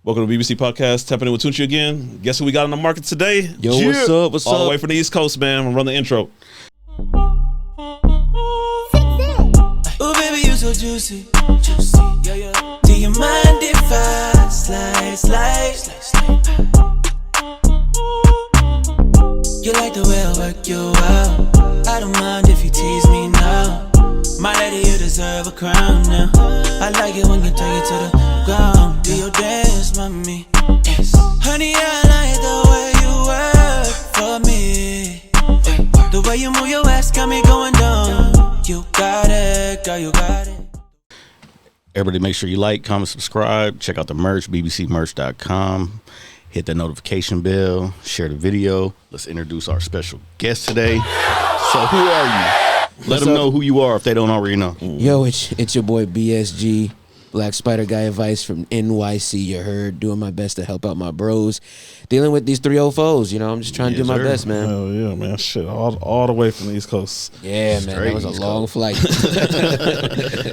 Welcome to BBC Podcast, tapping in with Tunchi again. Guess who we got on the market today? Yo, what's up? What's All up? the way from the East Coast, man. We'll run the intro. Oh, baby, you so juicy. Juicy, yeah, yeah. Do you mind if I slide? You like the way I work you out. I don't mind if you tease me now. My lady, you deserve a crown now. I like it when you take it to the ground. Do your dance, mommy. Yes. Honey, I like the way you work for me. The way you move your ass got me going down. You got it, girl, you got it. Everybody make sure you like, comment, subscribe. Check out the merch, bbcmerch.com. Hit the notification bell. Share the video. Let's introduce our special guest today. So who are you? Let them know who you are if they don't already know. Yo, it's your boy BSG, Black Spider Guy Advice from NYC. You heard, doing my best to help out my bros, dealing with these 304's. You know, I'm just trying to do my best, man. Hell yeah, man. Shit, all the way from the East Coast. Yeah, man, that was a long flight.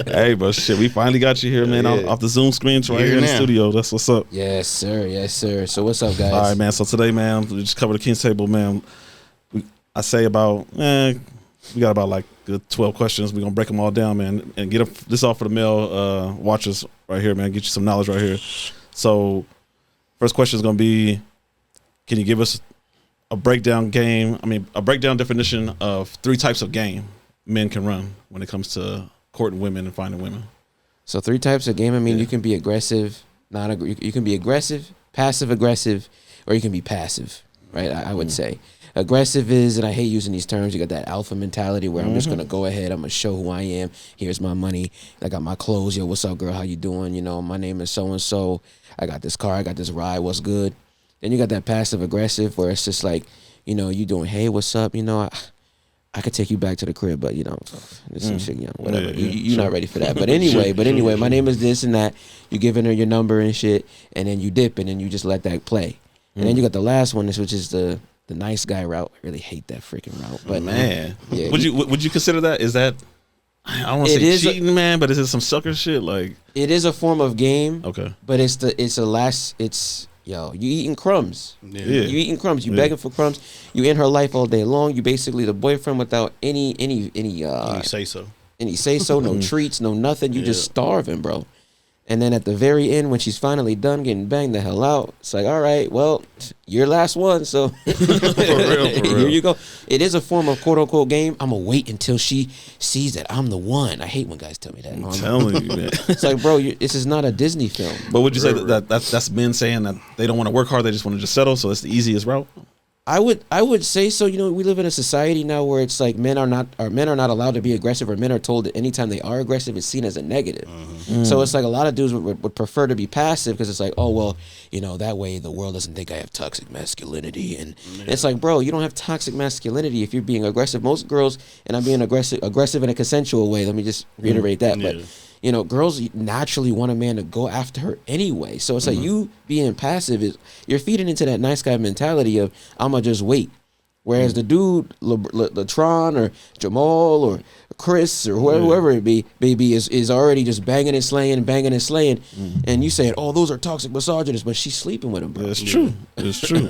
Hey, but shit, we finally got you here, man, off the Zoom screens right here in the studio. That's what's up. Yes, sir. Yes, sir. So what's up, guys? All right, man. So today, man, we just covered the King's Table, man. I say about, we got about like good 12 questions. We're going to break them all down, man, and get this off for the male watchers right here, man. Get you some knowledge right here. So first question is going to be, can you give us a breakdown definition of 3 types of game men can run when it comes to courting women and finding women? So 3 types of game. I mean, you can be aggressive, you can be aggressive, passive aggressive, or you can be passive, right? I would say. Aggressive is, and I hate using these terms, you got that alpha mentality where I'm just going to go ahead, I'm going to show who I am. Here's my money. I got my clothes. Yo, what's up, girl? How you doing? You know, my name is so-and-so. I got this car. I got this ride. What's good? Then you got that passive aggressive where it's just like, you know, you doing, hey, what's up? You know, I could take you back to the crib, but, you know, there's some shit, you know, whatever. You're not ready for that. But anyway, my name is this and that. You giving her your number and shit, and then you dip, and then you just let that play. And then you got the last one, which is the nice guy route. I really hate that freaking route. But man, yeah, would you consider that? Is that, I don't want to say cheating, man, but is it some sucker shit? Like, it is a form of game. Okay, but you eating crumbs. Yeah. You eating crumbs. You begging for crumbs. You in her life all day long. You basically the boyfriend without any say so. No treats, no nothing. You just starving, bro. And then at the very end, when she's finally done getting banged the hell out, it's like, all right, well, your last one, so for real. Here you go. It is a form of quote-unquote game. I'm going to wait until she sees that I'm the one. I hate when guys tell me that. I'm telling you, man. It's like, bro, this is not a Disney film. But would you say that's men saying that they don't want to work hard, they just want to just settle, so it's the easiest route? I would say so. You know, we live in a society now where it's like men are not allowed to be aggressive, or men are told that anytime they are aggressive, it's seen as a negative. So it's like a lot of dudes would prefer to be passive because it's like, oh well, you know, that way the world doesn't think I have toxic masculinity, and it's like, bro, you don't have toxic masculinity if you're being aggressive. Most girls, and I'm being aggressive in a consensual way. Let me just reiterate that, but. You know, girls naturally want a man to go after her anyway. So it's like you being passive you're feeding into that nice guy mentality of I'ma just wait. Whereas the dude, Latron or Jamal or Chris or whoever it be, baby, is already just banging and slaying. And you saying, oh, those are toxic misogynists, but she's sleeping with him, bro. It's true. It's true.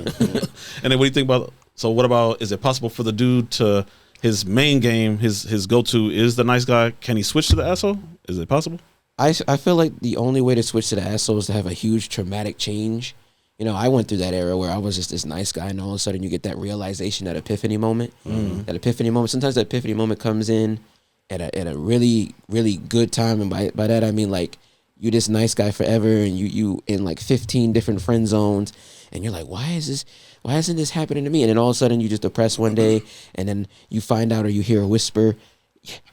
And then what do you think about, so what about, is it possible for the dude to, his main game, his go-to is the nice guy, can he switch to the asshole? Is it possible? I feel like the only way to switch to the asshole is to have a huge traumatic change. You know, I went through that era where I was just this nice guy, and all of a sudden you get that realization, that epiphany moment. That epiphany moment. Sometimes that epiphany moment comes in at a really, really good time, and by that I mean like you this nice guy forever, and you in like 15 different friend zones, and you're like, why isn't this happening to me? And then all of a sudden you just depressed one day, and then you find out or you hear a whisper,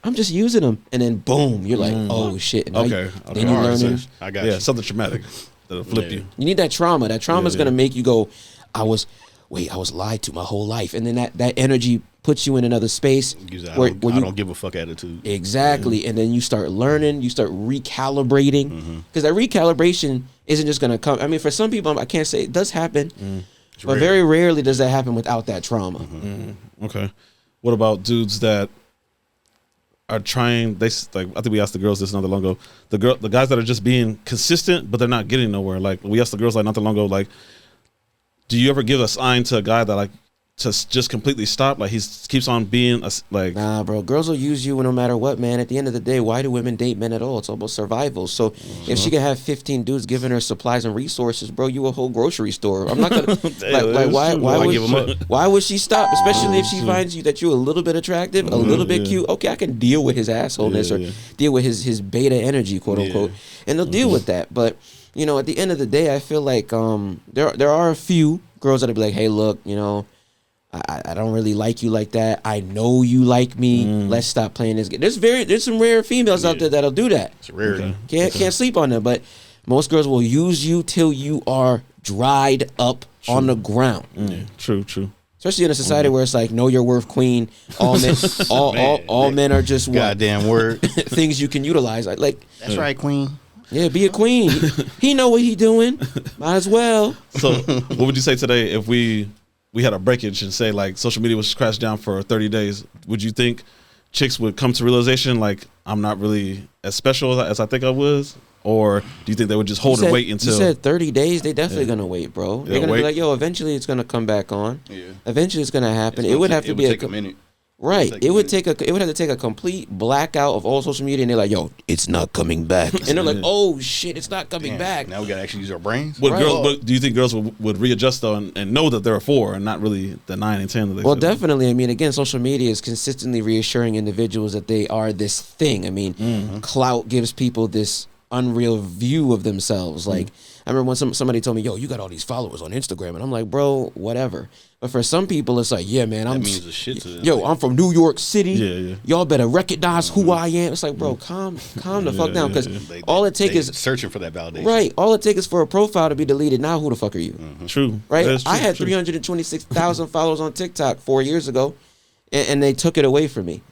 I'm just using them, and then boom, you're like, oh shit. And okay. Then you learn. I got you. Something traumatic that'll flip you. You need that trauma. That trauma is gonna make you go, I was lied to my whole life, and then that energy puts you in another space where I don't give a fuck attitude. Exactly, and then you start learning, you start recalibrating, because that recalibration isn't just gonna come. I mean, for some people, I can't say it does happen, but very rarely does that happen without that trauma. Okay, what about dudes that are trying. I think we asked the girls this not that long ago. The guys that are just being consistent, but they're not getting nowhere. Like we asked the girls like not that long ago. Like, do you ever give a sign to a guy that like to just completely stop? Like he keeps on being like. Nah, bro. Girls will use you no matter what, man. At the end of the day, why do women date men at all? It's almost survival. So if she can have 15 dudes giving her supplies and resources, bro, you a whole grocery store. I'm not gonna why would she stop? Especially if she finds you that you're a little bit attractive, a little bit cute. Okay, I can deal with his assholeness or deal with his beta energy, quote unquote, and they'll deal with that. But you know, at the end of the day, I feel like there are a few girls that'll be like, hey, look, you know, I don't really like you like that. I know you like me. Let's stop playing this game. There's some rare females out there that'll do that. It's rare. Can't sleep on them. But most girls will use you till you are dried up on the ground. True. Especially in a society where it's like, know your worth, queen. All men, all men are just goddamn word things you can utilize. Like that's right, queen. Yeah, be a queen. He know what he doing. Might as well. So, what would you say today if we had a breakage and say like social media was crashed down for 30 days? Would you think chicks would come to realization like I'm not really as special as I think I was? Or do you think they would just hold and wait until... You said 30 days? They definitely going to wait, bro. They're going to be like, yo, eventually it's going to come back on. Yeah. Eventually it's going to happen. It would have to be a minute. Right. It would have to take a complete blackout of all social media, and they're like, yo, it's not coming back. And they're like, oh shit, it's not coming back. Now we gotta actually use our brains. But do you think girls would readjust though and know that there are 4 and not really the 9 and 10 that they Well, definitely. I mean, again, social media is consistently reassuring individuals that they are this thing. I mean, clout gives people this unreal view of themselves. Like, I remember when somebody told me, yo, you got all these followers on Instagram, and I'm like, bro, whatever. But for some people, it's like, yeah, man, that means a shit to them. Yo, I'm from New York City. Yeah. Y'all better recognize who I am. It's like, bro, calm the fuck down, because all it takes is searching for that validation. Right. All it takes is for a profile to be deleted. Now, who the fuck are you? True. Right. I had 326,000 followers on TikTok 4 years ago, and they took it away from me.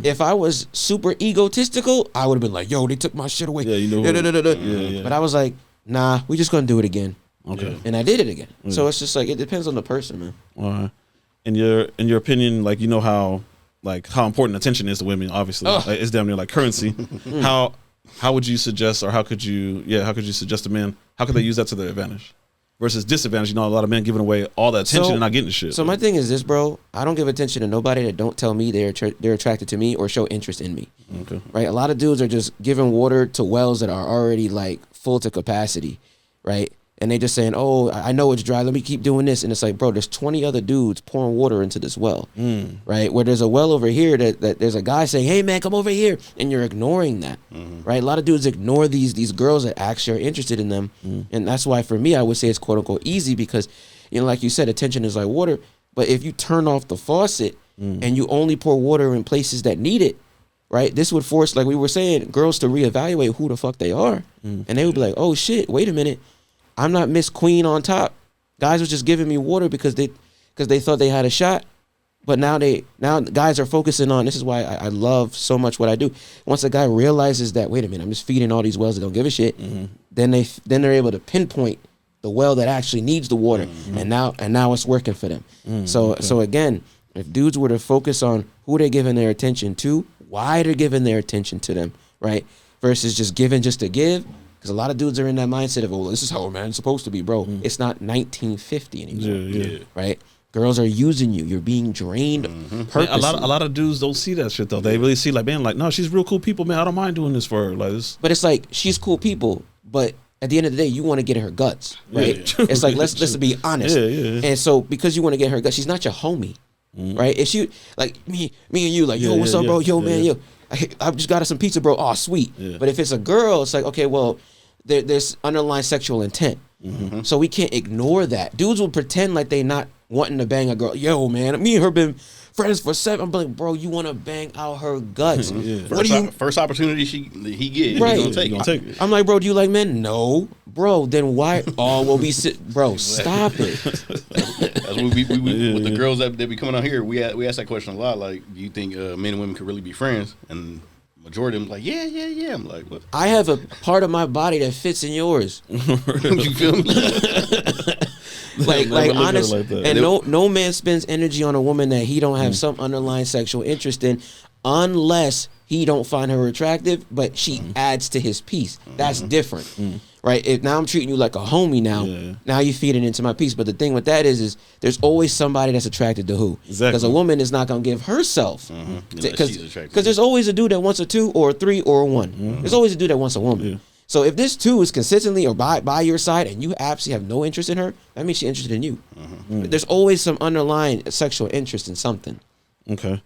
If I was super egotistical, I would have been like, yo, they took my shit away. Yeah, you know. But I was like, nah, we just gonna do it again. Okay. And I did it again. So it's just like, it depends on the person, man. All right. In your opinion, like, you know how important attention is to women, obviously. Like, it's damn near like currency. How would you suggest, or how could you suggest to men, how could they use that to their advantage versus disadvantage? You know, a lot of men giving away all that attention and not getting the shit. So my thing is this, bro. I don't give attention to nobody that don't tell me they're attracted to me or show interest in me. Okay. Right? A lot of dudes are just giving water to wells that are already like full to capacity, right? And they just saying, oh, I know it's dry, let me keep doing this. And it's like, bro, there's 20 other dudes pouring water into this well, right? Where there's a well over here that there's a guy saying, hey, man, come over here. And you're ignoring that, right? A lot of dudes ignore these girls that actually are interested in them. And that's why, for me, I would say it's quote unquote easy, because, you know, like you said, attention is like water. But if you turn off the faucet and you only pour water in places that need it, right? This would force, like we were saying, girls to reevaluate who the fuck they are. And they would be like, oh, shit, wait a minute. I'm not Miss Queen on top. Guys was just giving me water because they thought they had a shot. But now guys are focusing on, this is why I love so much what I do. Once a guy realizes that, wait a minute, I'm just feeding all these wells that don't give a shit, then they're able to pinpoint the well that actually needs the water. And now it's working for them. So again, if dudes were to focus on who they're giving their attention to, why they're giving their attention to them, right? Versus just giving just to give. Because a lot of dudes are in that mindset of, oh, this is how a man's supposed to be, bro. It's not 1950 anymore, right? Girls are using you. You're being drained purposely. Man, a lot of dudes don't see that shit, though. They really see, like, man, like, no, she's real cool people, man. I don't mind doing this for her. Like this. But it's like, she's cool people, but at the end of the day, you want to get her guts, right? It's like, let's be honest. And so, because you want to get her guts, she's not your homie, right? If she, like, me and you, like, yo, what's up, bro? Yo, man, yo. I just got us some pizza, bro. Oh, sweet. But if it's a girl, it's like, okay, well, there's underlying sexual intent. So we can't ignore that. Dudes will pretend like they not wanting to bang a girl. Yo, man, me and her been friends for 7. I'm like, bro, you want to bang out her guts. First opportunity he get, right. He gonna take it. I'm like, bro, do you like men? No. Bro, then why? Oh, well, bro, stop it. That's when we with the girls that be coming out here, we ask that question a lot. Like, do you think men and women could really be friends? And majority of them like, yeah. I'm like, what? I have a part of my body that fits in yours. You feel me? like honest, like and no man spends energy on a woman that he don't have some underlying sexual interest in, unless he don't find her attractive, but she adds to his piece. That's different, right? If now I'm treating you like a homie now, now you're feeding into my piece. But the thing with that is there's always somebody that's attracted to who. Exactly. Because a woman is not gonna give herself. Because Because there's always a dude that wants a 2 or a 3 or a 1. There's always a dude that wants a woman. Yeah. So if this 2 is consistently or by your side and you absolutely have no interest in her, that means she's interested in you. There's always some underlying sexual interest in something. Okay.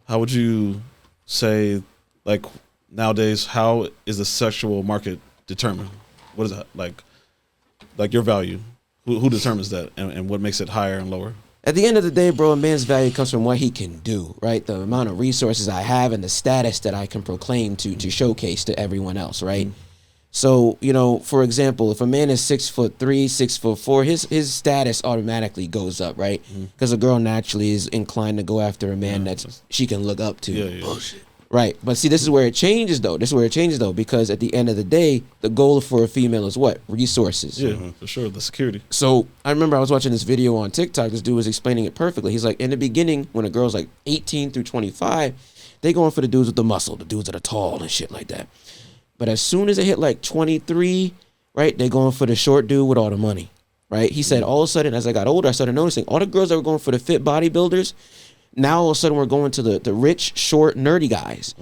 How would you say, like, nowadays, how is the sexual market determined? What is that like your value? Who determines that, and what makes it higher and lower? At the end of the day, bro, a man's value comes from what he can do, right? The amount of resources I have and the status that I can proclaim to showcase to everyone else, right? So, you know, for example, if a man is 6'3", 6'4", his status automatically goes up, right? Because a girl naturally is inclined to go after a man that she can look up to. Yeah. Bullshit. Right. But see, this is where it changes, though. Because at the end of the day, the goal for a female is what? Resources. Yeah, for sure. The security. So I remember I was watching this video on TikTok. This dude was explaining it perfectly. He's like, in the beginning, when a girl's like 18 through 25, they going for the dudes with the muscle, the dudes that are tall and shit like that. But as soon as they hit like 23, right, they going for the short dude with all the money, right? He said all of a sudden, as I got older, I started noticing all the girls that were going for the fit bodybuilders, now all of a sudden we're going to the rich, short, nerdy guys.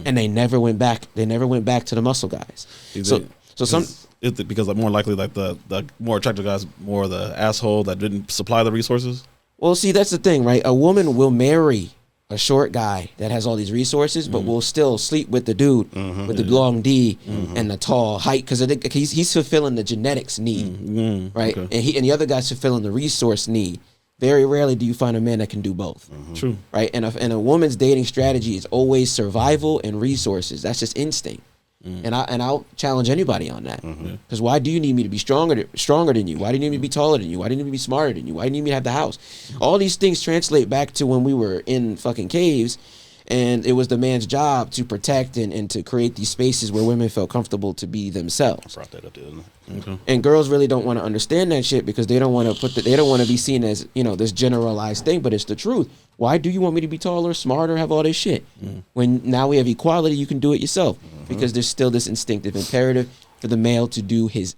And they never went back. They never went back to the muscle guys. So some... Because like more likely like the more attractive guys, more the asshole that didn't supply the resources. Well, see, that's the thing, right? A woman will marry a short guy that has all these resources, but will still sleep with the dude with the long D and the tall height because he's fulfilling the genetics need, right? Okay. And the other guy's fulfilling the resource need. Very rarely do you find a man that can do both. True. Right? And a woman's dating strategy is always survival and resources. That's just instinct. And I'll challenge anybody on that. Because why do you need me to be stronger than you? Why do you need me to be taller than you? Why do you need me to be smarter than you? Why do you need me to have the house? All these things translate back to when we were in fucking caves and it was the man's job to protect and to create these spaces where women felt comfortable to be themselves. I brought that up, didn't I? Okay. And girls really don't want to understand that shit because they don't want to they don't want to be seen as, you know, this generalized thing, but it's the truth. Why do you want me to be taller, smarter, have all this shit? When now we have equality, you can do it yourself because there's still this instinctive imperative for the male to do his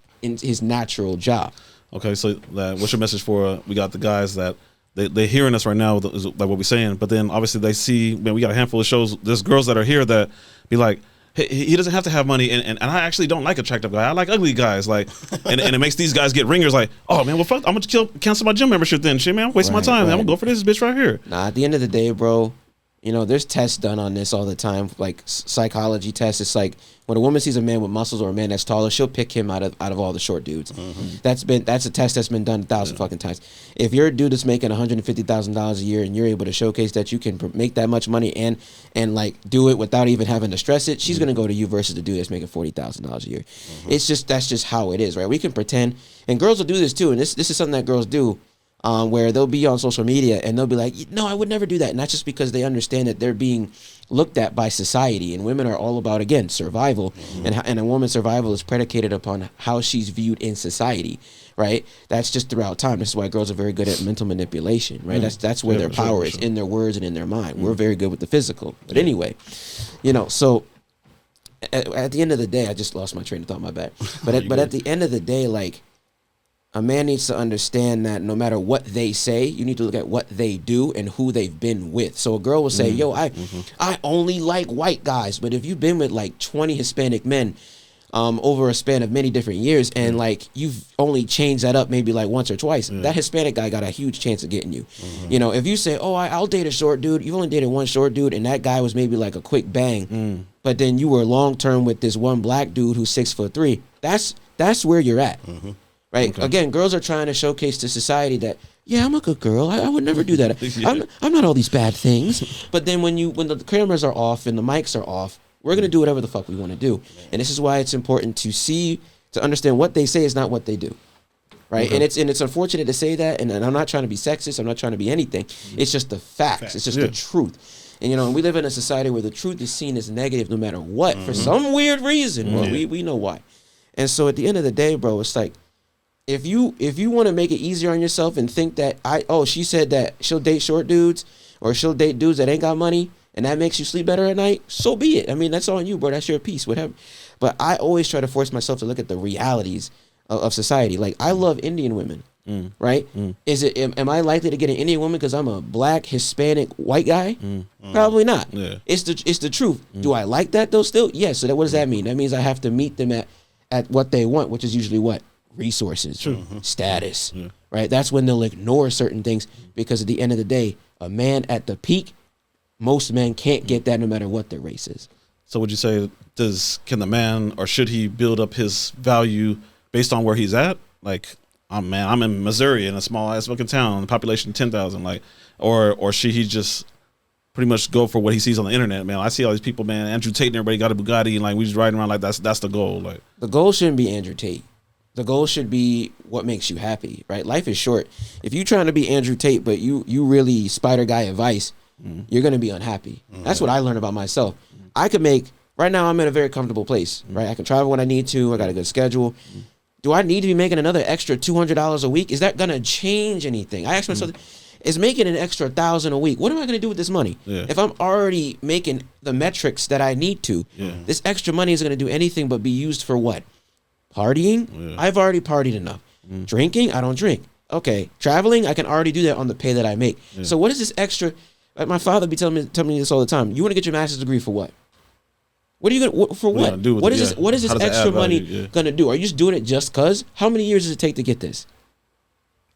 natural job. Okay, so what's your message for we got the guys that they're hearing us right now, like what we're saying, but then obviously they see, man, we got a handful of shows. There's girls that are here that be like, hey, he doesn't have to have money, and I actually don't like attractive guys. I like ugly guys, like, and it makes these guys get ringers, like, oh man, well fuck, I'm gonna cancel my gym membership then, shit, man, I'm wasting my time. I'm gonna go for this bitch right here. Nah, at the end of the day, bro, you know, there's tests done on this all the time, like psychology tests. It's like when a woman sees a man with muscles or a man that's taller, she'll pick him out of all the short dudes. That's a test that's been done 1,000 fucking times. If you're a dude that's making $150,000 a year and you're able to showcase that you can make that much money and like do it without even having to stress it, she's gonna go to you versus the dude that's making $40,000 a year. It's just that's just how it is, right? We can pretend, and girls will do this too, and this is something that girls do. Where they'll be on social media and they'll be like, no, I would never do that. And that's just because they understand that they're being looked at by society. And women are all about, again, survival. And a woman's survival is predicated upon how she's viewed in society, right? That's just throughout time. This is why girls are very good at mental manipulation, right? That's where their power is, in their words and in their mind. We're very good with the physical. But anyway, you know, so at the end of the day, I just lost my train of thought, my bad. But at the end of the day, like, a man needs to understand that no matter what they say, you need to look at what they do and who they've been with. So a girl will say, yo, I only like white guys. But if you've been with like 20 Hispanic men over a span of many different years and like you've only changed that up maybe like once or twice, that Hispanic guy got a huge chance of getting you. You know, if you say, oh, I'll date a short dude, you've only dated one short dude and that guy was maybe like a quick bang, but then you were long term with this one black dude who's 6'3", that's where you're at. Right. Okay. Again, girls are trying to showcase to society that, yeah, I'm a good girl. I would never do that. I'm not all these bad things. But then when the cameras are off and the mics are off, we're gonna do whatever the fuck we want to do. And this is why it's important to understand what they say is not what they do. Right. And it's unfortunate to say that. And I'm not trying to be sexist. I'm not trying to be anything. It's just the facts. It's just the truth. And you know, we live in a society where the truth is seen as negative no matter what for some weird reason. Well, we know why. And so at the end of the day, bro, it's like, if you want to make it easier on yourself and think that she said that she'll date short dudes or she'll date dudes that ain't got money, and that makes you sleep better at night, so be it. I mean, that's on you, bro. That's your piece, whatever. But I always try to force myself to look at the realities of society. Like, I love Indian women, right? Am I likely to get an Indian woman because I'm a black, Hispanic, white guy? Probably not. Yeah. It's the truth. Do I like that though? Still, yes. So what does that mean? That means I have to meet them at what they want, which is usually what? Resources, status, right? That's when they'll ignore certain things because at the end of the day, a man at the peak, most men can't get that no matter what their race is. So would you say, can the man, or should he build up his value based on where he's at? Like, I'm in Missouri in a small ass fucking town, population 10,000, like, or should he just pretty much go for what he sees on the internet, man? I see all these people, man, Andrew Tate and everybody got a Bugatti, and like we just riding around like that's the goal. Like, the goal shouldn't be Andrew Tate. The goal should be what makes you happy, right? Life is short. If you're trying to be Andrew Tate, but you really Spider Guy advice, you're gonna be unhappy. That's what I learned about myself. I could make right now. I'm in a very comfortable place, right? I can travel when I need to. I got a good schedule. Do I need to be making another extra $200 a week? Is that gonna change anything? I ask myself, is making an extra $1,000 a week, what am I gonna do with this money? Yeah. If I'm already making the metrics that I need to, this extra money isn't gonna do anything but be used for what? Partying? Yeah. I've already partied enough. Drinking? I don't drink. Okay. Traveling? I can already do that on the pay that I make. So what is this extra? Like my father be telling me this all the time. You want to get your master's degree for what? What are you gonna for what? What is this extra money gonna do? Are you just doing it just cause? How many years does it take to get this?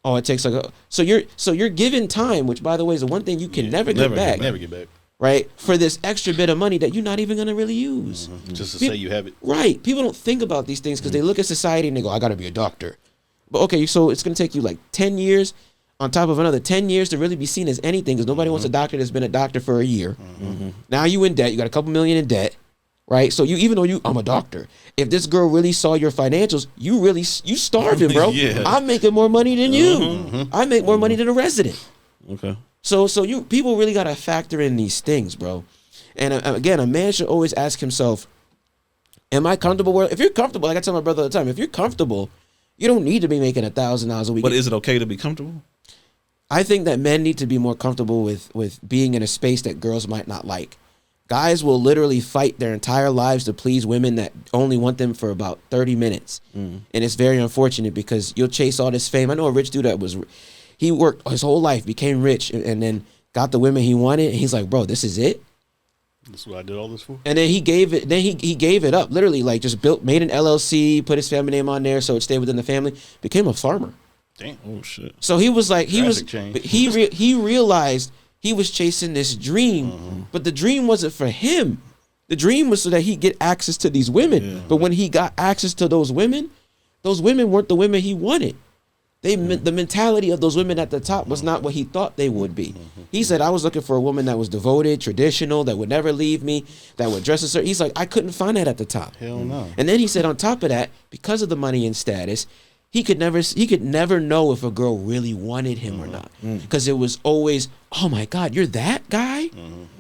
Oh, it takes so you're given time, which by the way is the one thing you can never get back. Never get back. Right? For this extra bit of money that you're not even gonna really use. Just to say you have it. Right. People don't think about these things because they look at society and they go, I gotta be a doctor. But okay, so it's gonna take you like 10 years on top of another 10 years to really be seen as anything because nobody wants a doctor that's been a doctor for a year. Now you in debt, you got a couple million in debt. Right, so even though I'm a doctor, if this girl really saw your financials, you starving, bro. I'm making more money than you. I make more money than a resident. Okay. So people really gotta factor in these things, bro. And again, a man should always ask himself, "Am I comfortable?" If you're comfortable, like I tell my brother all the time, if you're comfortable, you don't need to be making $1,000 a week. But is it okay to be comfortable? I think that men need to be more comfortable with being in a space that girls might not like. Guys will literally fight their entire lives to please women that only want them for about 30 minutes. And it's very unfortunate because you'll chase all this fame. I know a rich dude he worked his whole life, became rich, and then got the women he wanted. And he's like, bro, this is it? This is what I did all this for? And then he gave it up, literally, like just made an LLC, put his family name on there so it stayed within the family, became a farmer. Damn. Oh, shit. So he was like, he realized he was chasing this dream, but the dream wasn't for him. The dream was so that he get access to these women. Yeah. But when he got access to those women weren't the women he wanted. The mentality of those women at the top was not what he thought they would be. He said, I was looking for a woman that was devoted, traditional, that would never leave me, that would dress a certain. He's like, I couldn't find that at the top. Hell no. And then he said, on top of that, because of the money and status, he could never know if a girl really wanted him or not, because it was always, oh my God, you're that guy.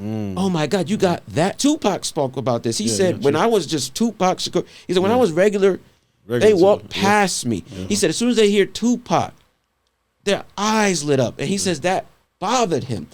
Oh my God, you got that. Tupac spoke about this. He said, when I was just Tupac, he said, when I was regular they walked past me. He said, as soon as they hear Tupac, their eyes lit up, and he says that bothered him,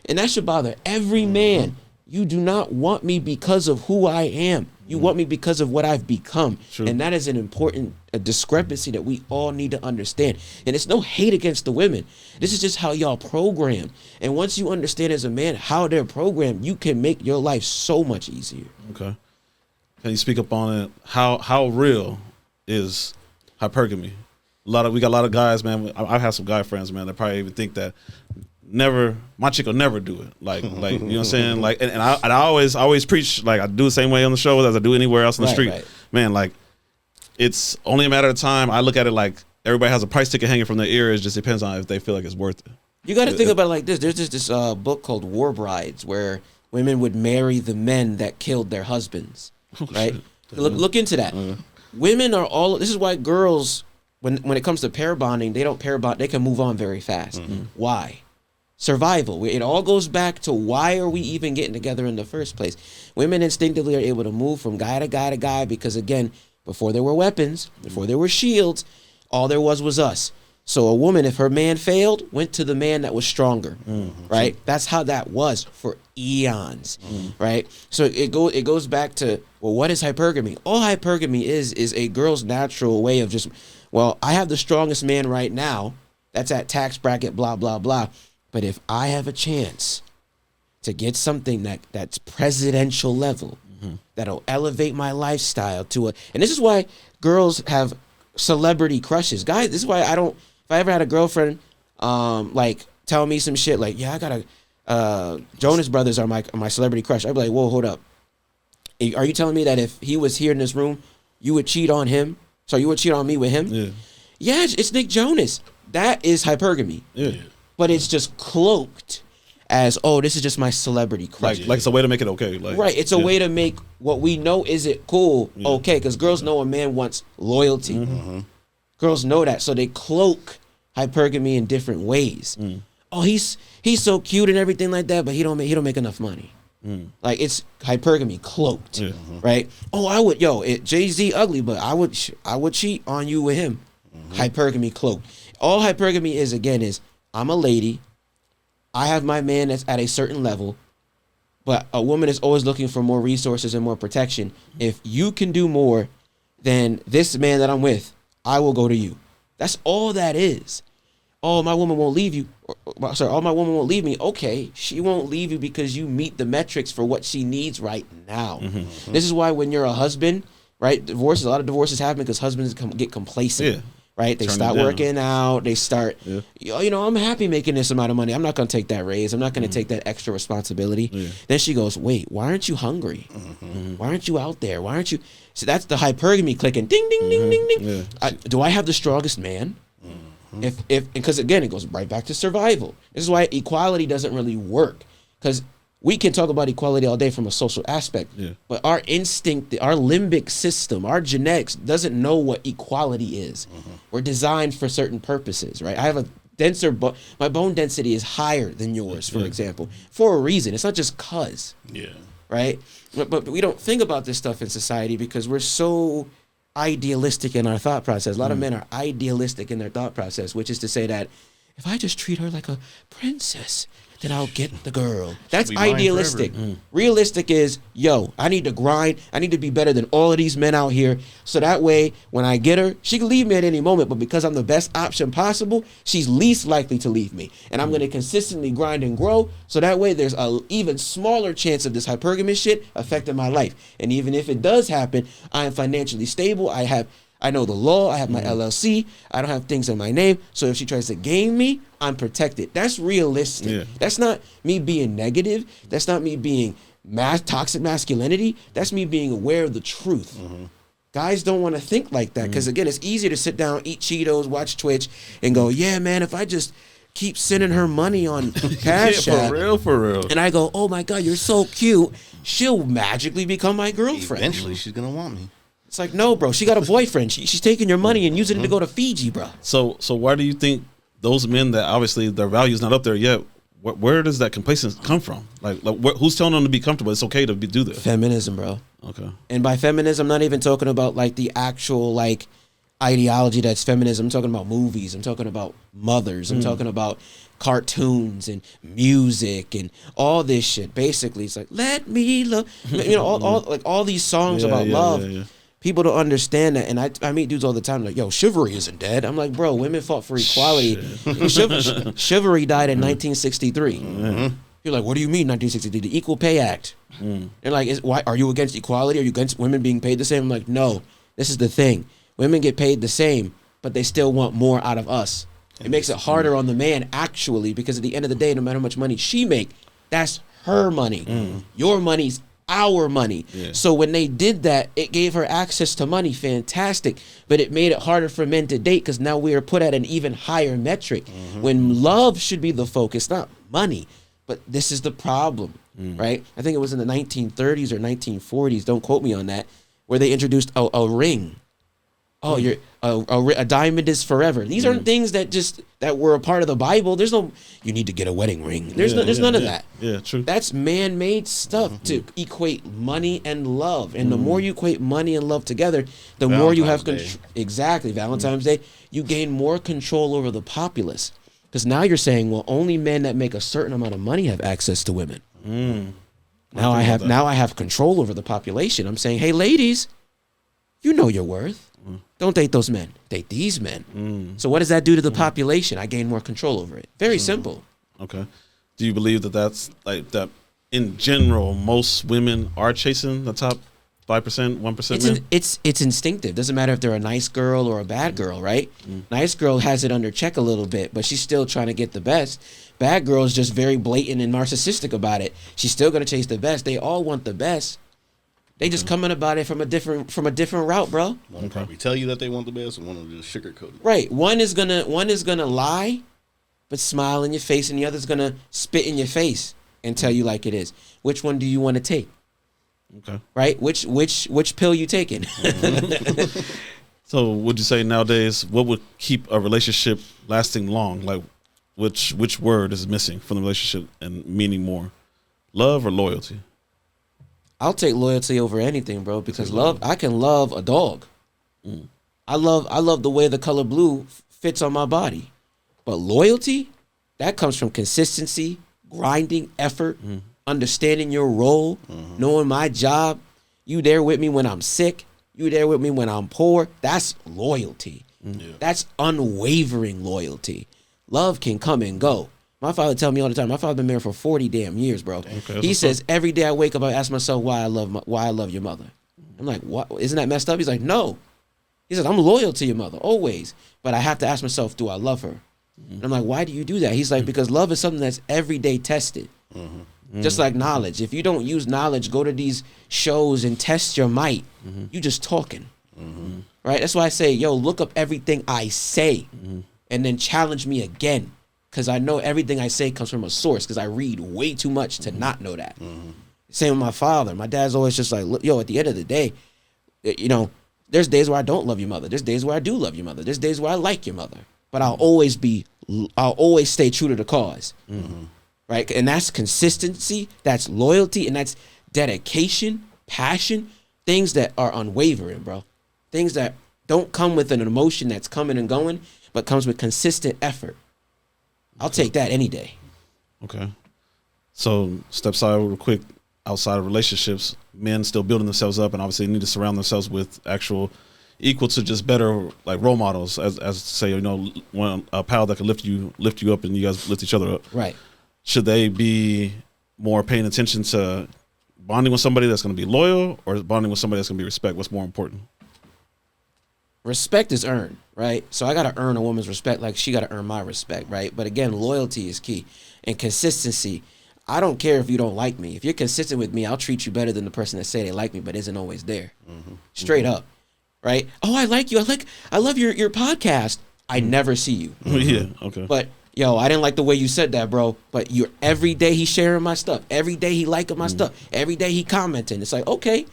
and that should bother every man. You do not want me because of who I am. You want me because of what I've become. True. And that is an important discrepancy that we all need to understand. And it's no hate against the women. This is just how y'all program. And once you understand as a man how they're programmed, you can make your life so much easier. Okay. Can you speak up on it? How real is hypergamy? We got a lot of guys, man. I have some guy friends, man, that probably even think that my chick will never do it. Like you know what I'm saying? Like, and I always preach, like I do the same way on the show as I do anywhere else on the street. Right. Man, like it's only a matter of time. I look at it like everybody has a price ticket hanging from their ear. It just depends on if they feel like it's worth it. You got to think about it like this. There's just this book called War Brides where women would marry the men that killed their husbands. Right? Look into that. Women are this is why girls, when it comes to pair bonding, they don't pair bond. They can move on very fast. Why? Survival. It all goes back to why are we even getting together in the first place? Women instinctively are able to move from guy to guy to guy because, again, before there were weapons, before there were shields, all there was us. So a woman, if her man failed, went to the man that was stronger, right? That's how that was for eons, right? So it goes back to, well, what is hypergamy? All hypergamy is a girl's natural way of just, well, I have the strongest man right now. That's at tax bracket, blah, blah, blah. But if I have a chance to get something that's presidential level, that'll elevate my lifestyle to and this is why girls have celebrity crushes. Guys, this is why if I ever had a girlfriend, like tell me some shit like, yeah, I got Jonas Brothers are my celebrity crush. I'd be like, whoa, hold up. Are you telling me that if he was here in this room, you would cheat on him? So you would cheat on me with him? Yeah, it's Nick Jonas. That is hypergamy. Yeah. But it's just cloaked as, oh, this is just my celebrity crush. Like it's a way to make it okay. Like, right. It's a way to make what we know isn't cool okay. Because girls know a man wants loyalty. Girls know that. So they cloak hypergamy in different ways. Oh, he's so cute and everything like that, but he don't make enough money. Like it's hypergamy cloaked, right? Oh, Jay-Z ugly, but I would cheat on you with him. Hypergamy cloaked. All hypergamy is, again, is I'm a lady. I have my man that's at a certain level, but a woman is always looking for more resources and more protection. If you can do more than this man that I'm with, I will go to you. That's all that is. Oh, my woman won't leave you. Oh, my woman won't leave me. Okay, she won't leave you because you meet the metrics for what she needs right now. This is why when you're a husband, right, a lot of divorces happen because husbands get complacent. Yeah. Right? They start working out. They start, I'm happy making this amount of money. I'm not going to take that raise. I'm not going to take that extra responsibility. Then she goes, wait, why aren't you hungry? Why aren't you out there? Why aren't you? So that's the hypergamy clicking. Ding, ding, ding, ding, ding. Yeah. Do I have the strongest man? Because again, it goes right back to survival. This is why equality doesn't really work. Because we can talk about equality all day from a social aspect, but our instinct, our limbic system, our genetics doesn't know what equality is. We're designed for certain purposes, right? I have a denser, my bone density is higher than yours, for example, for a reason. It's not just cause, right? But we don't think about this stuff in society because we're so idealistic in our thought process. A lot of men are idealistic in their thought process, which is to say that if I just treat her like a princess, then I'll get the girl. That's idealistic. Realistic is, I need to grind. I need to be better than all of these men out here. So that way, when I get her, she can leave me at any moment. But because I'm the best option possible, she's least likely to leave me. And I'm going to consistently grind and grow. So that way, there's an even smaller chance of this hypergamous shit affecting my life. And even if it does happen, I am financially stable. I know the law. I have my LLC. I don't have things in my name. So if she tries to game me, I'm protected. That's realistic. Yeah. That's not me being negative. That's not me being toxic masculinity. That's me being aware of the truth. Guys don't want to think like that because, again, it's easier to sit down, eat Cheetos, watch Twitch, and go, yeah, man, if I just keep sending her money on Cash App. For real. And I go, oh, my God, you're so cute. She'll magically become my girlfriend. Eventually, she's going to want me. It's like, no, bro. She got a boyfriend. She's taking your money and using it to go to Fiji, bro. So why do you think those men that obviously their value's not up there yet, where does that complacence come from? Like who's telling them to be comfortable? It's okay to do this. Feminism, bro. Okay. And by feminism, I'm not even talking about like the actual like ideology that's feminism. I'm talking about movies. I'm talking about mothers. I'm talking about cartoons and music and all this shit. Basically, it's like, let me love. All these songs about love. Yeah. People don't understand that, and I meet dudes all the time like, yo, chivalry isn't dead. I'm like, bro, women fought for equality. Chivalry died in 1963. You're like, what do you mean 1963? The Equal Pay Act. They're like, why are you against equality? Are you against women being paid the same? I'm like, no, this is the thing. Women get paid the same, but they still want more out of us. It makes it harder on the man, actually, because at the end of the day, no matter how much money she make, that's her money. Your money's our money. So when they did that, it gave her access to money. Fantastic. But it made it harder for men to date because now we are put at an even higher metric when love should be the focus, not money. But this is the problem, right? I think it was in the 1930s or 1940s, don't quote me on that, where they introduced a ring. Oh, you're a diamond is forever. These aren't things that were a part of the Bible. There's no you need to get a wedding ring. There's none of that. Yeah, true. That's man-made stuff to equate money and love. And the more you equate money and love together, the more you have control. Exactly, Valentine's Day. You gain more control over the populace. Because now you're saying, well, only men that make a certain amount of money have access to women. Now I have control over the population. I'm saying, hey, ladies, you know your worth. Don't date those men. Date these men. So what does that do to the population? I gain more control over it. Very simple. Okay. Do you believe that that's like that in general, most women are chasing the top 5%, 1% men? It's instinctive. Doesn't matter if they're a nice girl or a bad girl, right? Nice girl has it under check a little bit, but she's still trying to get the best. Bad girl is just very blatant and narcissistic about it. She's still going to chase the best. They all want the best. They just coming about it from a different route, bro. One will probably tell you that they want the best, and one will just sugarcoat it. Right. One is gonna lie, but smile in your face, and the other's gonna spit in your face and tell you like it is. Which one do you want to take? Okay. Right. Which pill you taking? So, would you say nowadays what would keep a relationship lasting long? Like, which word is missing from the relationship and meaning more, love or loyalty? I'll take loyalty over anything, bro, because I can love a dog. I love the way the color blue fits on my body. But loyalty, that comes from consistency, grinding, effort, understanding your role, knowing my job. You there with me when I'm sick. You there with me when I'm poor. That's loyalty. That's unwavering loyalty. Love can come and go. My father tell me all the time. My father been married for 40 damn years, bro. Okay, he says every day I wake up, I ask myself why I love your mother. I'm like, what? Isn't that messed up? He's like, no. He says I'm loyal to your mother always, but I have to ask myself, do I love her? And I'm like, why do you do that? He's like, because love is something that's every day tested. Just like knowledge. If you don't use knowledge, go to these shows and test your might. You just talking. Right? That's why I say, yo, look up everything I say and then challenge me again. Because I know everything I say comes from a source because I read way too much to not know that. Same with my father. My dad's always just like, look, yo, at the end of the day, you know, there's days where I don't love your mother. There's days where I do love your mother. There's days where I like your mother. But I'll always stay true to the cause. Right? And that's consistency, that's loyalty, and that's dedication, passion, things that are unwavering, bro. Things that don't come with an emotion that's coming and going, but comes with consistent effort. I'll take that any day. Okay. So step aside real quick. Outside of relationships, men still building themselves up and obviously need to surround themselves with actual equal to just better like role models as say, you know, a pal that can lift you up and you guys lift each other up. Right. Should they be more paying attention to bonding with somebody that's going to be loyal or bonding with somebody that's going to be respect? What's more important? Respect is earned, right? So I got to earn a woman's respect like she got to earn my respect, right? But again, loyalty is key. And consistency. I don't care if you don't like me. If you're consistent with me, I'll treat you better than the person that say they like me but isn't always there. Straight up, right? Oh, I like you. I love your podcast. I never see you. Yeah, okay. But, yo, I didn't like the way you said that, bro. But you're every day he sharing my stuff. Every day he liking my stuff. Every day he commenting. It's like, okay.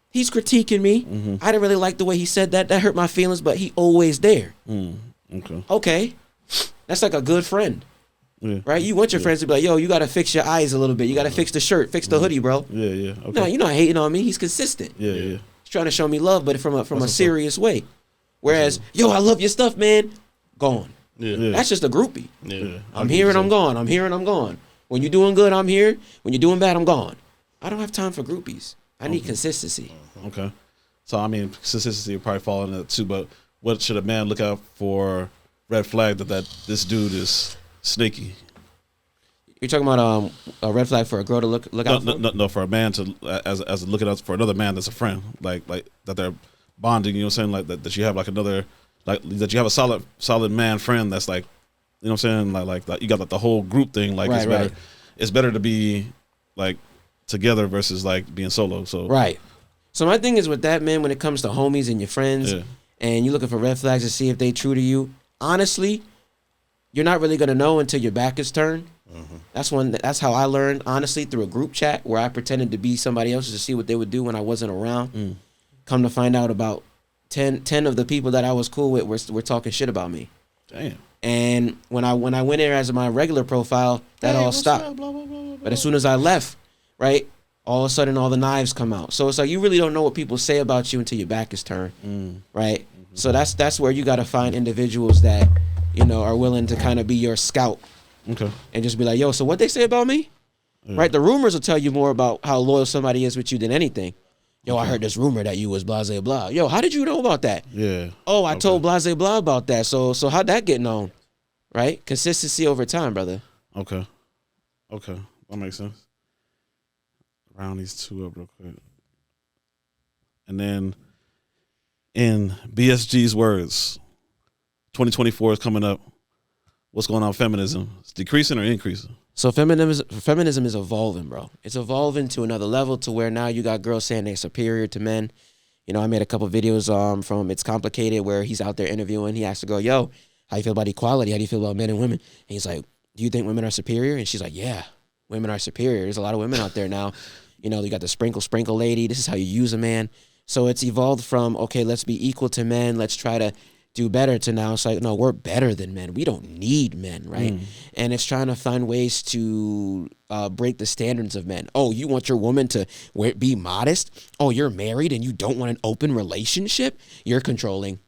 He's critiquing me. I didn't really like the way he said that. That hurt my feelings, but he always there. Okay. That's like a good friend. Right? You want your friends to be like, yo, you got to fix your eyes a little bit. You got to fix the shirt, fix the hoodie, bro. Yeah. Okay. No, you're not hating on me. He's consistent. Yeah. He's trying to show me love, but from a serious way. Whereas, yo, I love your stuff, man. Gone. Yeah. That's just a groupie. Yeah. I'm here and I'm gone. I'm here and I'm gone. When you're doing good, I'm here. When you're doing bad, I'm gone. I don't have time for groupies. I need consistency. Okay. So, I mean, consistency would probably fall into that too, but what should a man look out for red flag that this dude is sneaky? You're talking about a red flag for a girl to look out for? No, for a man to, as looking out for another man that's a friend, like that they're bonding, you know what I'm saying? Like that you have like another, like that you have a solid man friend that's like, you know what I'm saying? Like you got like the whole group thing, like right, it's better to be like together versus like being solo. So right. So my thing is with that, man, when it comes to homies and your friends and you're looking for red flags to see if they true to you, honestly, you're not really gonna know until your back is turned. That's how I learned, honestly, through a group chat where I pretended to be somebody else to see what they would do when I wasn't around. Come to find out about 10 of the people that I was cool with were talking shit about me. Damn. And when I went in as my regular profile, that all stopped. Up? Blah, blah, blah, blah, But as soon as I left, right, all of a sudden all the knives come out. So it's like you really don't know what people say about you until your back is turned, right? Mm-hmm. So that's where you got to find individuals that, you know, are willing to kind of be your scout. Okay. And just be like, yo, so what they say about me? Yeah. Right? The rumors will tell you more about how loyal somebody is with you than anything. Yo, I heard this rumor that you was blah, blah, blah. Yo, how did you know about that? Yeah. Oh, I told blah, blah, blah about that. So how'd that get known? Right? Consistency over time, brother. Okay. That makes sense. Round these two up real quick. And then in BSG's words, 2024 is coming up. What's going on with feminism? It's decreasing or increasing? So feminism is evolving, bro. It's evolving to another level to where now you got girls saying they're superior to men. You know, I made a couple videos from It's Complicated where he's out there interviewing. He asked the girl, yo, how you feel about equality? How do you feel about men and women? And he's like, do you think women are superior? And she's like, yeah, women are superior. There's a lot of women out there now. You know, you got the sprinkle lady. This is how you use a man. So it's evolved from, okay, let's be equal to men. Let's try to do better to now it's like, no, we're better than men. We don't need men, right? And it's trying to find ways to break the standards of men. Oh, you want your woman to be modest? Oh, you're married and you don't want an open relationship? You're controlling.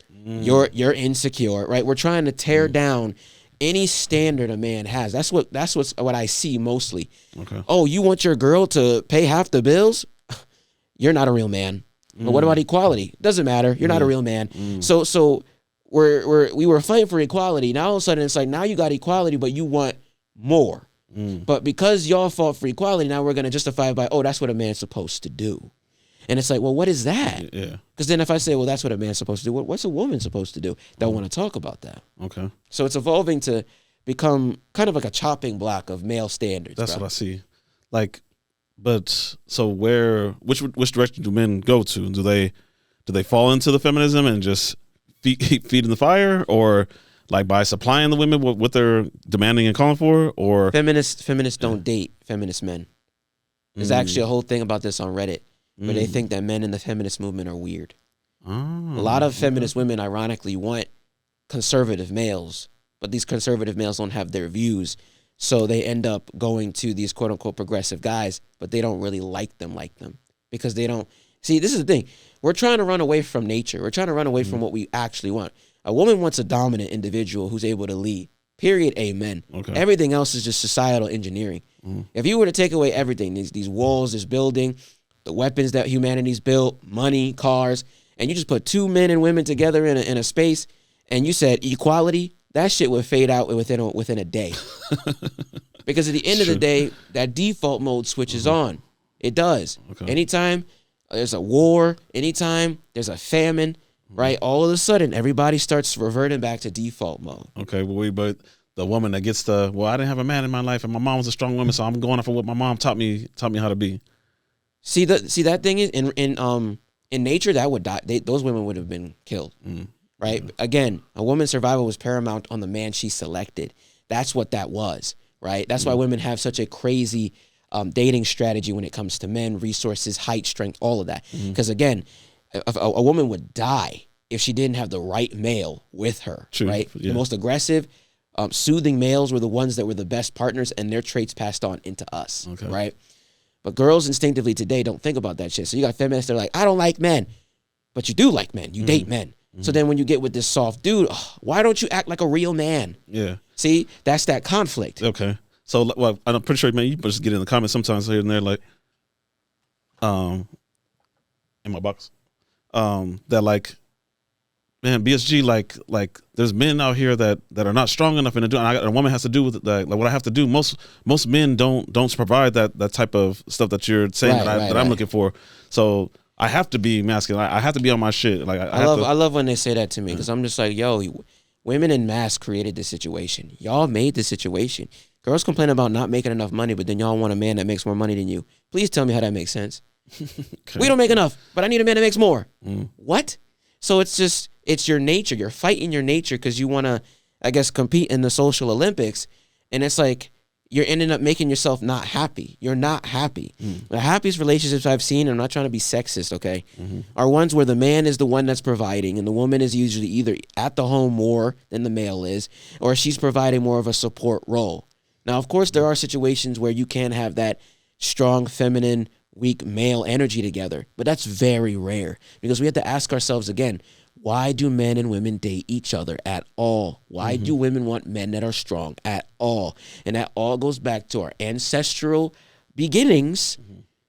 You're insecure, right? We're trying to tear down any standard a man has. That's what I see mostly. Okay. Oh, you want your girl to pay half the bills? You're not a real man. But what about equality? Doesn't matter. You're not a real man. So we were fighting for equality. Now all of a sudden it's like now you got equality, but you want more. But because y'all fought for equality, now we're gonna justify it by, oh, that's what a man's supposed to do. And it's like, well, what is that? Yeah. Because then if I say, well, that's what a man's supposed to do, what's a woman supposed to do? Don't want to talk about that. Okay. So it's evolving to become kind of like a chopping block of male standards. That's what I see. Like, but so which direction do men go to? Do they fall into the feminism and just feeding the fire, or like by supplying the women what they're demanding and calling for, or feminists don't date feminist men. There's actually a whole thing about this on Reddit where they think that men in the feminist movement are weird. A lot of feminist women, ironically, want conservative males, but these conservative males don't have their views. So they end up going to these quote unquote progressive guys, but they don't really like them because they don't see. This is the thing. We're trying to run away from nature. We're trying to run away from what we actually want. A woman wants a dominant individual who's able to lead. Period. Amen. Okay. Everything else is just societal engineering. If you were to take away everything, these walls, this building, the weapons that humanity's built, money, cars, and you just put two men and women together in a space, and you said equality, that shit would fade out within a day. Because at the end of the day, that default mode switches on. It does. Okay. Anytime there's a war, anytime there's a famine, right? All of a sudden, everybody starts reverting back to default mode. Okay, but the woman that gets I didn't have a man in my life, and my mom was a strong woman, so I'm going off of what my mom taught me how to be. See that thing is in nature that would die. Those women would have been killed. Right? Again, a woman's survival was paramount on the man she selected. That's what that was, right? That's why women have such a crazy dating strategy when it comes to men, resources, height, strength, all of that. Because again, a woman would die if she didn't have the right male with her, right? Yeah. The most aggressive, soothing males were the ones that were the best partners, and their traits passed on into us, right? But girls instinctively today don't think about that shit. So you got feminists that are like, I don't like men. But you do like men. You date men. So then when you get with this soft dude, why don't you act like a real man? Yeah. See, that's that conflict. Okay. So, well, I'm pretty sure, man, you just get in the comments sometimes here and there, like, in my box, that like, man, BSG, like, there's men out here that are not strong enough in and a woman has to do with like what I have to do. Most men don't provide that type of stuff that you're saying that I'm looking for. So I have to be masculine. I have to be on my shit. Like I love when they say that to me because I'm just like, yo, women in mass created this situation. Y'all made this situation. Girls complain about not making enough money, but then y'all want a man that makes more money than you. Please tell me how that makes sense. Okay. We don't make enough, but I need a man that makes more. What? So it's your nature. You're fighting your nature because you want to, I guess, compete in the social Olympics. And it's like, you're ending up making yourself not happy. You're not happy. The happiest relationships I've seen, and I'm not trying to be sexist, okay, are ones where the man is the one that's providing and the woman is usually either at the home more than the male is, or she's providing more of a support role. Now, of course, there are situations where you can have that strong feminine, weak male energy together, but that's very rare because we have to ask ourselves again, why do men and women date each other at all? Why do women want men that are strong at all? And that all goes back to our ancestral beginnings,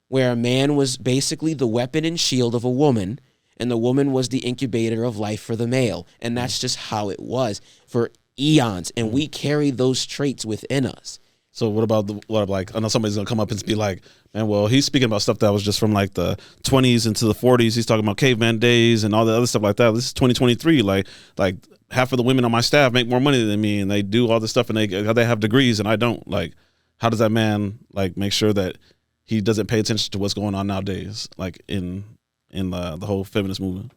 where a man was basically the weapon and shield of a woman, and the woman was the incubator of life for the male. And that's just how it was for eons. And we carry those traits within us. So what about I know somebody's gonna come up and be like, man, well, he's speaking about stuff that was just from like the 20s into the 40s. He's talking about caveman days and all the other stuff like that. This is 2023. Like half of the women on my staff make more money than me, and they do all this stuff, and they have degrees, and I don't. Like, how does that man like make sure that he doesn't pay attention to what's going on nowadays, like in the whole feminist movement?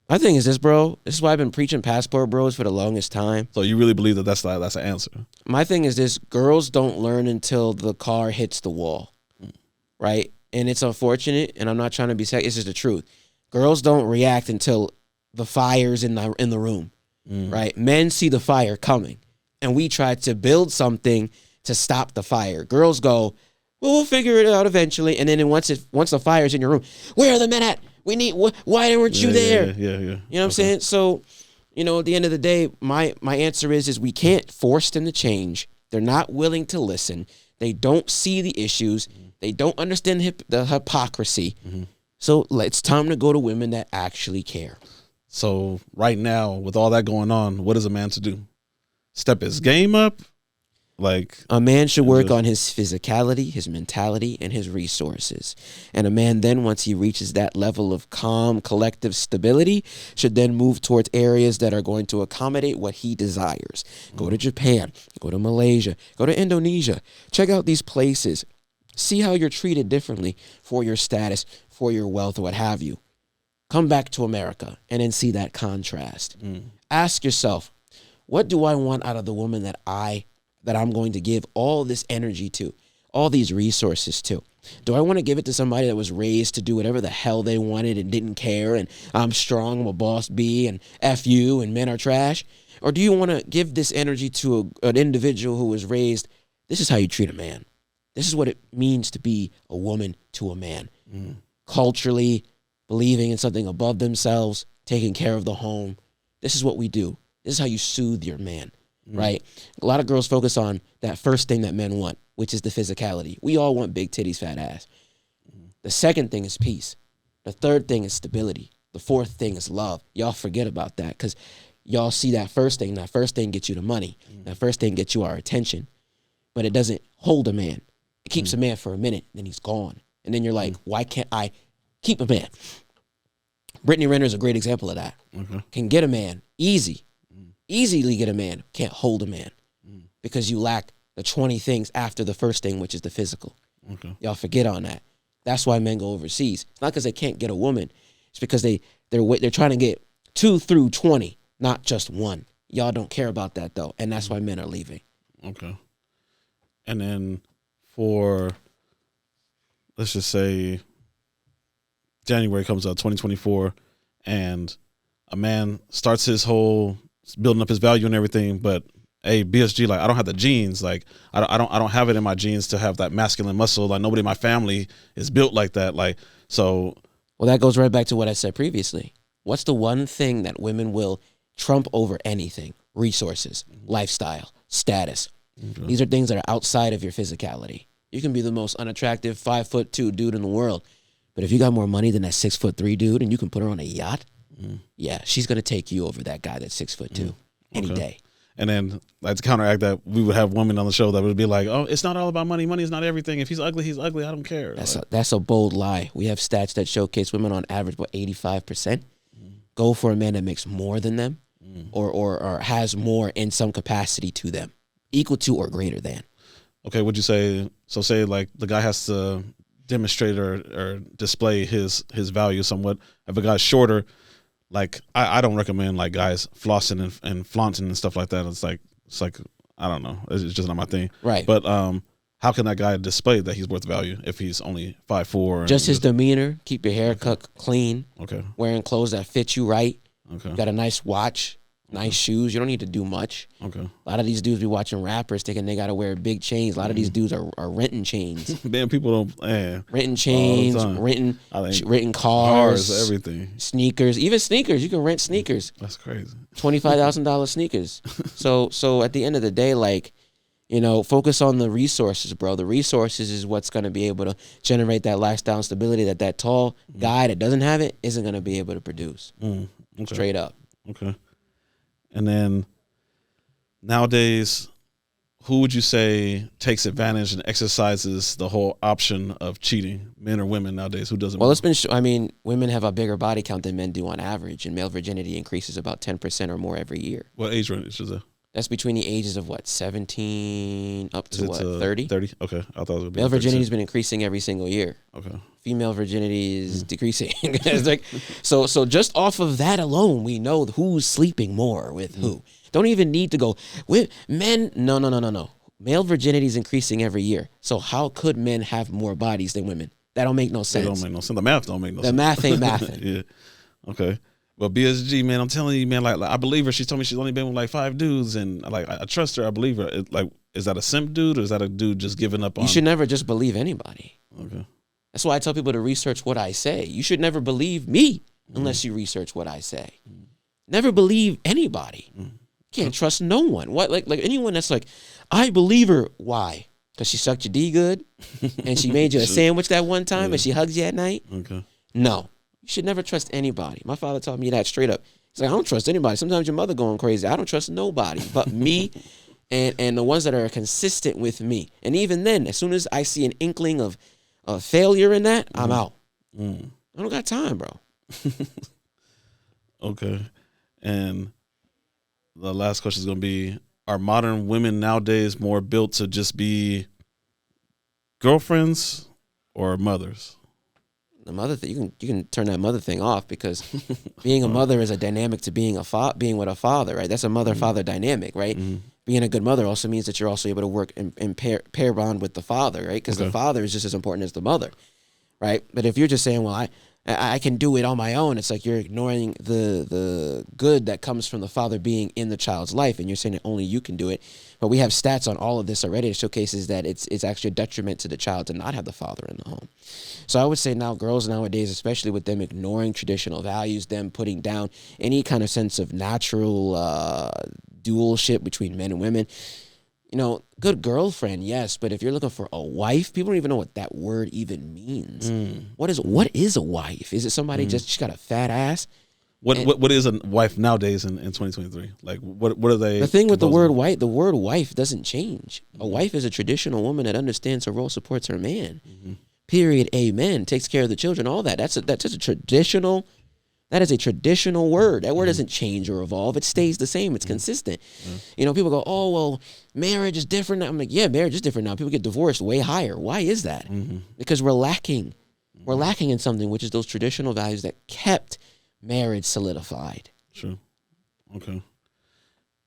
My thing is this, bro. This is why I've been preaching passport bros for the longest time. So you really believe that that's an answer? My thing is this: girls don't learn until the car hits the wall, right? And it's unfortunate, and I'm not trying to be sexist. It's just the truth. Girls don't react until the fire's in the room, right? Men see the fire coming, and we try to build something to stop the fire. Girls go, well, we'll figure it out eventually, and then once the fire's in your room, where are the men at? Why weren't you there? Yeah. You know what I'm saying? So, at the end of the day, my answer is we can't force them to change. They're not willing to listen. They don't see the issues. They don't understand the hypocrisy. So it's time to go to women that actually care. So right now, with all that going on, what is a man to do? Step his game up? Like, a man should work on his physicality, his mentality, and his resources. And a man then, once he reaches that level of calm, collective stability, should then move towards areas that are going to accommodate what he desires. Go to Japan, go to Malaysia, go to Indonesia. Check out these places. See how you're treated differently for your status, for your wealth, or what have you. Come back to America and then see that contrast. Ask yourself, what do I want out of the woman that I'm going to give all this energy to, all these resources to? Do I want to give it to somebody that was raised to do whatever the hell they wanted and didn't care, and I'm strong, I'm a boss B, and F you, and men are trash? Or do you want to give this energy to an individual who was raised, this is how you treat a man. This is what it means to be a woman to a man. Culturally, believing in something above themselves, taking care of the home. This is what we do. This is how you soothe your man. Right? A lot of girls focus on that first thing that men want, which is the physicality. We all want big titties, fat ass. The second thing is peace. The third thing is stability. The fourth thing is love. Y'all forget about that because y'all see that first thing. That first thing gets you the money. That first thing gets you our attention. But it doesn't hold a man. It keeps a man for a minute, then he's gone. And then you're like, why can't I keep a man? Brittany Renner is a great example of that. Can get a man easily get a man, can't hold a man because you lack the 20 things after the first thing, which is the physical. Y'all forget on that. That's why men go overseas. It's not because they can't get a woman. It's because they're trying to get 2 through 20, not just one. Y'all don't care about that though, and that's why men are leaving. Okay. And then for, let's just say, January comes out, 2024, and a man starts his whole building up his value and everything, but hey, BSG, like, I don't have the genes. Like, I don't have it in my genes to have that masculine muscle. Like, nobody in my family is built like that. Like, so. Well, that goes right back to what I said previously. What's the one thing that women will trump over anything? Resources, lifestyle, status. These are things that are outside of your physicality. You can be the most unattractive 5'2" dude in the world, but if you got more money than that 6'3" dude and you can put her on a yacht, yeah, she's going to take you over that guy that's 6'2" any day. And then, like, to counteract that, we would have women on the show that would be like, oh, it's not all about money. Money is not everything. If he's ugly, he's ugly. I don't care. That's a bold lie. We have stats that showcase women on average, 85% go for a man that makes more than them or has more in some capacity to them, equal to or greater than. Okay, would you say, so say like the guy has to demonstrate or display his value somewhat. If a guy's shorter, like, I don't recommend like guys flossing and flaunting and stuff like that. It's like I don't know. It's just not my thing. Right. But how can that guy display that he's worth value if he's only 5'4"? Just his demeanor. Keep your hair cut clean. Okay. Wearing clothes that fit you right. Okay. Got a nice watch. Nice shoes. You don't need to do much. Okay. A lot of these dudes be watching rappers thinking they got to wear big chains. A lot of these dudes are renting chains. Man, people don't. Renting chains, renting cars, everything. Sneakers. Even sneakers. You can rent sneakers. That's crazy. $25,000 sneakers. So at the end of the day, like, you know, focus on the resources, bro. The resources is what's going to be able to generate that lifestyle stability that tall guy that doesn't have it isn't going to be able to produce. Okay. Straight up. Okay. And then nowadays, who would you say takes advantage and exercises the whole option of cheating, men or women nowadays? Who doesn't? Well, it's been, women have a bigger body count than men do on average, and male virginity increases about 10% or more every year. What age range is that? That's between the ages of 17 up to 30? 30? Okay. I thought it would be Male virginity has been increasing every single year. Okay. Female virginity is decreasing. It's like, so just off of that alone, we know who's sleeping more with who. Don't even need to go with men. No. Male virginity is increasing every year. So how could men have more bodies than women? That don't make no sense. It don't make no sense. The math don't make no sense. The math ain't mathing. Yeah. Okay. But BSG, man, I'm telling you, man, like I believe her. She told me she's only been with like 5 dudes, and like I trust her. I believe her. Is that a simp dude, or is that a dude just giving up on? You should never just believe anybody. Okay. That's why I tell people to research what I say. You should never believe me unless you research what I say. Never believe anybody. Can't trust no one. What like anyone that's like, I believe her. Why? Because she sucked your D good, and she made you a sandwich that one time, and she hugs you at night. Okay. No. You should never trust anybody. My father taught me that straight up. He's like, I don't trust anybody. Sometimes your mother going crazy. I don't trust nobody but me and the ones that are consistent with me. And even then, as soon as I see an inkling of failure in that, I'm out. I don't got time, bro. Okay. And the last question is going to be, are modern women nowadays more built to just be girlfriends or mothers? The mother thing, you can turn that mother thing off, because being a mother is a dynamic to being being with a father, right? That's a mother-father dynamic, right? Being a good mother also means that you're also able to work in pair bond with the father, right? Because the father is just as important as the mother, right? But if you're just saying, well, I can do it on my own, it's like you're ignoring the good that comes from the father being in the child's life, and you're saying that only you can do it. But we have stats on all of this already that showcases that it's actually a detriment to the child to not have the father in the home. So I would say now girls nowadays, especially with them ignoring traditional values, them putting down any kind of sense of natural dualship between men and women, you know, good girlfriend, yes, but if you're looking for a wife, people don't even know what that word even means. What is a wife? Is it somebody she got a fat ass? What is a wife nowadays in 2023? Like what are they? The thing with the word wife doesn't change. A wife is a traditional woman that understands her role, supports her man. Period. Amen. Takes care of the children. All that. That's just a traditional. That is a traditional word. That word doesn't change or evolve. It stays the same. It's consistent. You know, people go, oh, well, marriage is different now. I'm like, yeah, marriage is different now. People get divorced way higher. Why is that? Because we're lacking. We're lacking in something, which is those traditional values that kept marriage solidified. True. Okay.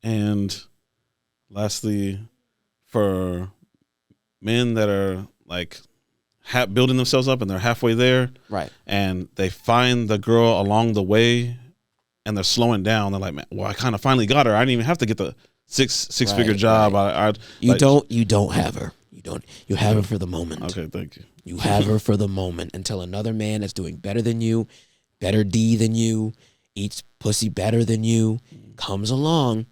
And lastly, for men that are like building themselves up and they're halfway there, right? And they find the girl along the way, and they're slowing down. They're like, man, well, I kind of finally got her. I didn't even have to get the six-figure job. Right. You don't have her. You have her for the moment. Okay, thank you. You have her for the moment until another man that's doing better than you, better D than you, eats pussy better than you, comes along,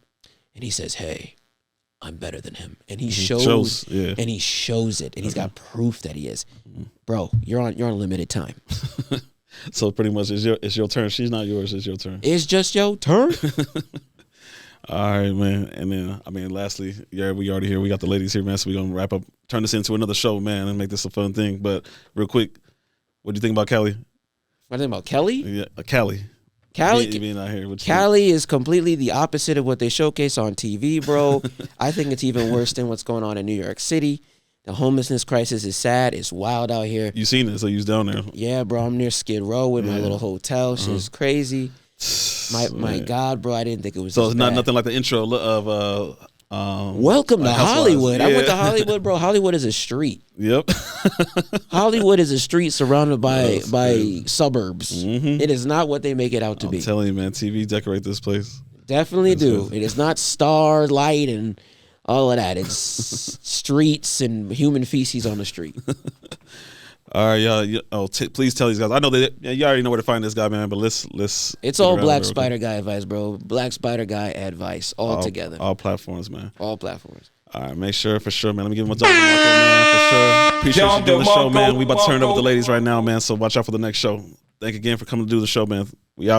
and he says, hey, I'm better than him. And he shows it, and he's got proof that he is. Bro, you're on limited time. So pretty much it's your turn. She's not yours, it's your turn. It's just your turn. All right, man. And then lastly, yeah, we already here. We got the ladies here, man. So we're gonna wrap up, turn this into another show, man, and make this a fun thing. But real quick, what do you think about Callie? What do you think about Kelly? Yeah, Callie. Being out here. Callie is completely the opposite of what they showcase on TV, bro. I think it's even worse than what's going on in New York City. The homelessness crisis is sad. It's wild out here. You seen it, so you was down there. Yeah, bro. I'm near Skid Row with my little hotel. Shit's crazy. My God, bro. I didn't think it was so this it's not bad. nothing like the intro of Welcome to Housewives. Hollywood. I went Yeah. to Hollywood, bro. Hollywood is a street. Yep. Hollywood is a street surrounded by suburbs. Mm-hmm. It is not what they make it out to I'm be. telling you, man. TV decorate this place. Definitely Yes, do. yes. It is not star light and all of that. It's streets and human feces on the street. All right, y'all. Please tell these guys. I know that you already know where to find this guy, man. But let's. It's all Black Spider Guy advice, bro. Black Spider Guy advice all together. All platforms, man. All platforms. All right, make sure for sure, man. Let me give him a double Marco, man, for sure. Appreciate you doing the show, man. We about to turn it over to the ladies right now, man. So watch out for the next show. Thank you again for coming to do the show, man. We out.